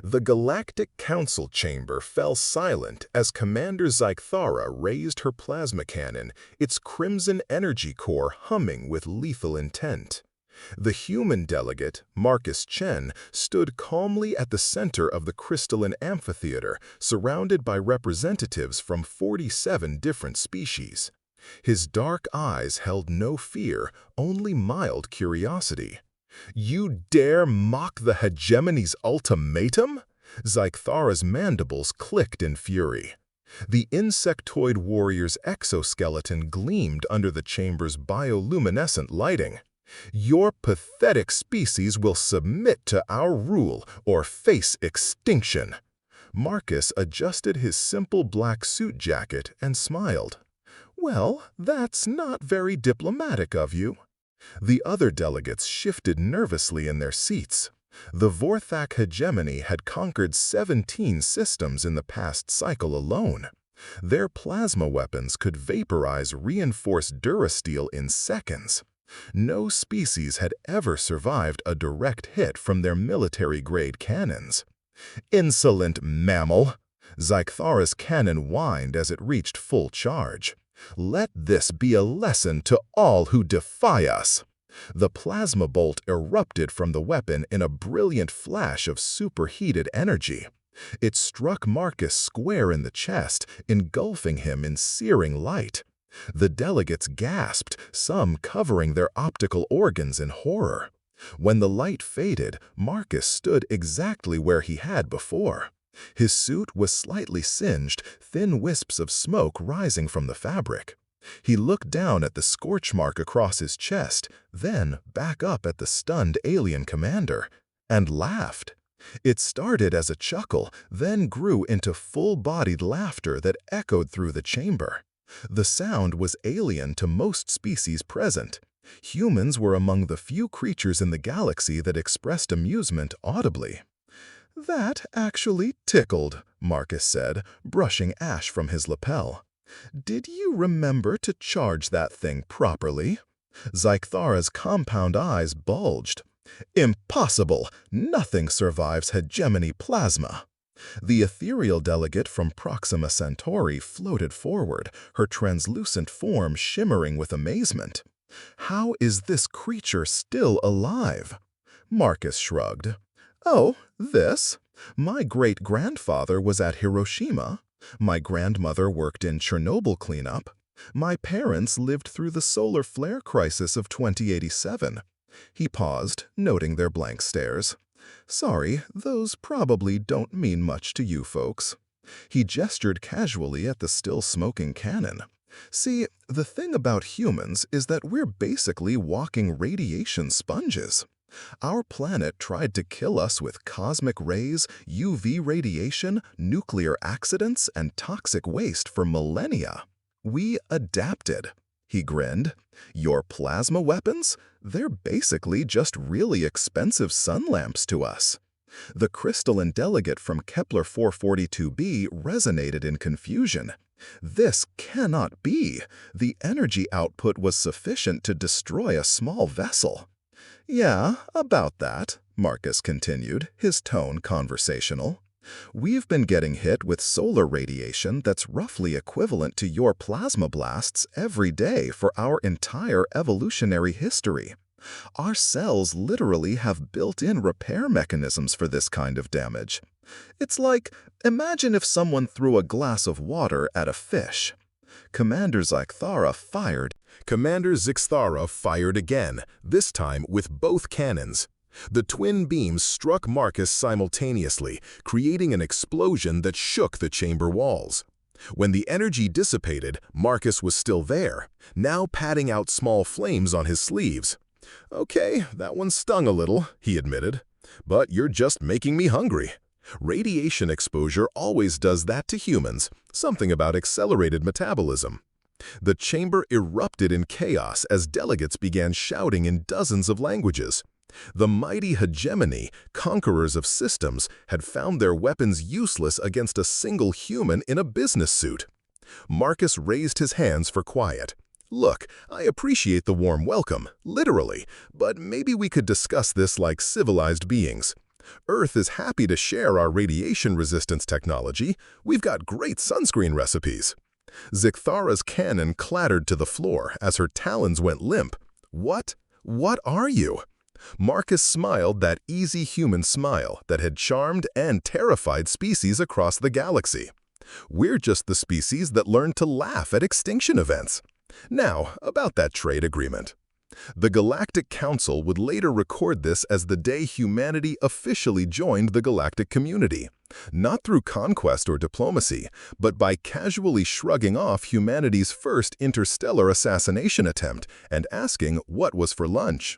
The Galactic Council chamber fell silent as Commander Zykthara raised her plasma cannon, its crimson energy core humming with lethal intent. The human delegate, Marcus Chen, stood calmly at the center of the crystalline amphitheater, surrounded by representatives from 47 different species. His dark eyes held no fear, only mild curiosity. "You dare mock the hegemony's ultimatum?" Zykthara's mandibles clicked in fury. The insectoid warrior's exoskeleton gleamed under the chamber's bioluminescent lighting. "Your pathetic species will submit to our rule or face extinction." Marcus adjusted his simple black suit jacket and smiled. "Well, that's not very diplomatic of you." The other delegates shifted nervously in their seats. The Vorthak hegemony had conquered 17 systems in the past cycle alone. Their plasma weapons could vaporize reinforced durasteel in seconds. No species had ever survived a direct hit from their military-grade cannons. "Insolent mammal!" Zykthara's cannon whined as it reached full charge. "Let this be a lesson to all who defy us." The plasma bolt erupted from the weapon in a brilliant flash of superheated energy. It struck Marcus square in the chest, engulfing him in searing light. The delegates gasped, some covering their optical organs in horror. When the light faded, Marcus stood exactly where he had before. His suit was slightly singed, thin wisps of smoke rising from the fabric. He looked down at the scorch mark across his chest, then back up at the stunned alien commander, and laughed. It started as a chuckle, then grew into full-bodied laughter that echoed through the chamber. The sound was alien to most species present. Humans were among the few creatures in the galaxy that expressed amusement audibly. "That actually tickled," Marcus said, brushing ash from his lapel. "Did you remember to charge that thing properly?" Zykthara's compound eyes bulged. "Impossible! Nothing survives hegemony plasma." The ethereal delegate from Proxima Centauri floated forward, her translucent form shimmering with amazement. "How is this creature still alive?" Marcus shrugged. "Oh, this? My great-grandfather was at Hiroshima. My grandmother worked in Chernobyl cleanup. My parents lived through the solar flare crisis of 2087. He paused, noting their blank stares. "Sorry, those probably don't mean much to you folks." He gestured casually at the still-smoking cannon. "See, the thing about humans is that we're basically walking radiation sponges. Our planet tried to kill us with cosmic rays, UV radiation, nuclear accidents, and toxic waste for millennia. We adapted." He grinned. "Your plasma weapons? They're basically just really expensive sun lamps to us." The crystalline delegate from Kepler 442b resonated in confusion. "This cannot be. The energy output was sufficient to destroy a small vessel." "Yeah, about that," Marcus continued, his tone conversational. "We've been getting hit with solar radiation that's roughly equivalent to your plasma blasts every day for our entire evolutionary history. Our cells literally have built-in repair mechanisms for this kind of damage. It's like, imagine if someone threw a glass of water at a fish." Commander Zykthara fired. Commander Zykthara fired again, this time with both cannons. The twin beams struck Marcus simultaneously, creating an explosion that shook the chamber walls. When the energy dissipated, Marcus was still there, now patting out small flames on his sleeves. "Okay, that one stung a little," he admitted. "But you're just making me hungry." Radiation exposure always does that to humans, something about accelerated metabolism. The chamber erupted in chaos as delegates began shouting in dozens of languages. The mighty hegemony, conquerors of systems, had found their weapons useless against a single human in a business suit. Marcus raised his hands for quiet. "Look, I appreciate the warm welcome, literally, but maybe we could discuss this like civilized beings. Earth is happy to share our radiation resistance technology. We've got great sunscreen recipes. Zikthara's cannon clattered to the floor as her talons went limp. What? What are you? Marcus smiled that easy human smile that had charmed and terrified species across the galaxy. We're just the species that learned to laugh at extinction events. Now, about that trade agreement. The Galactic Council would later record this as the day humanity officially joined the galactic community, not through conquest or diplomacy, but by casually shrugging off humanity's first interstellar assassination attempt and asking what was for lunch.